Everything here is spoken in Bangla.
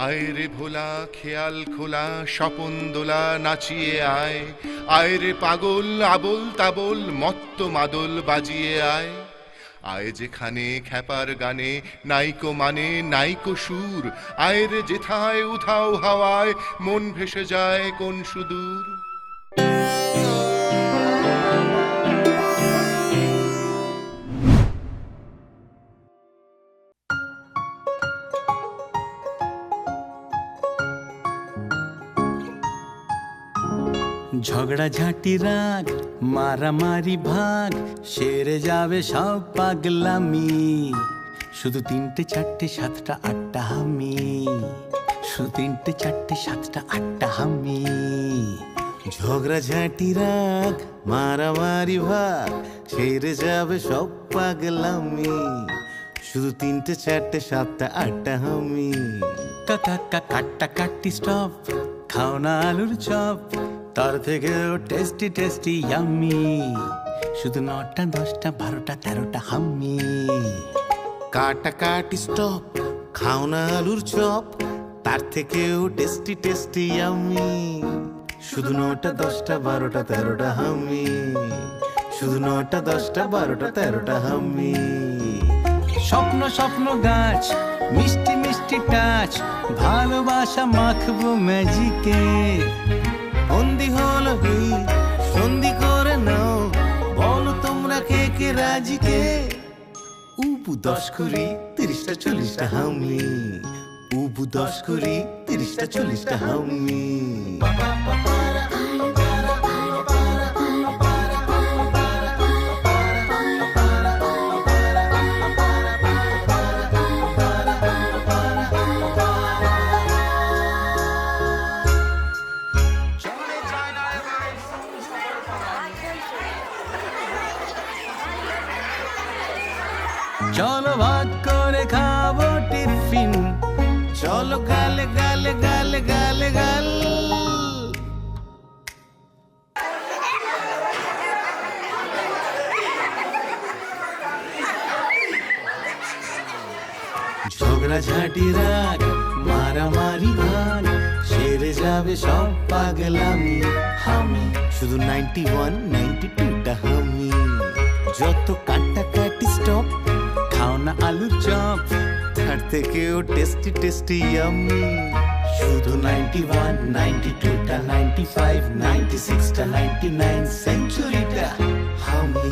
আয় রে ভোলা খেয়াল খোলা স্বপন দোলা নাচিয়ে আয়, আয় রে পাগল আবল তাবল মত্ত মাদল বাজিয়ে আয়। আয় যেখানে খ্যাপার গানে নাইকো মানে নাইকো সুর, আয় রে যেথায় উধাও হাওয়ায় মন ভেসে যায় কোন সুদূর। ঝগড়া ঝাঁটি রাগ মারামারি ভাগ সেরে যাবে সব পাগলামি, শুধু তিনটে চারটে সাতটা আটটা হামি, শুধু তিনটে চারটে সাতটা আটটা হামি। ঝগড়া ঝাঁটি রাগ মারামারি ভাগ সেরে যাবে সব পাগলামি, শুধু তিনটে চারটে সাতটা আটটা হামি। কাকা কাটা কাটি স্টপ, খাও না আলুর চপ, তার থেকেও টেস্টি টেস্টি ইয়াম্মি, শুধু 9টা 10টা 12টা 13টা হাম্মি। কাটা কাটি স্টপ, খাও না আলুর চপ, তার থেকেও টেস্টি টেস্টি ইয়াম্মি, শুধু 9টা 10টা 12টা 13টা হাম্মি, শুধু 9টা 10টা 12টা 13টা হাম্মি। স্বপ্ন স্বপ্ন গাছ মিষ্টি মিষ্টি টাচ, ভালোবাসা মাখবো ম্যাজিকে, বন্দি হলো এই সন্ধি করে নাও, বলো তোমরা কে কে রাজি কে। উবু 10 কুড়ি 30টা 40টা হামি, উবু 10 কুড়ি 30টা 40টা হামি। চলো ভাগ করে খাবো টিফিন, চলো গালে গালে গালে গালে গাল। ঝগড়া ঝাঁটি রাগ মারামারি ভাগ সেরে যাবে সব পাগলামি, হামি শুধু 91 92টা হামি। যত কাটা কাটি স্টপ, খাও না আলুর চপ, তার থেকেও টেস্টি টেস্টি ইয়াম্মি, শুধু 91 92টা 95 96টা 99 সেঞ্চুরিটা হামি।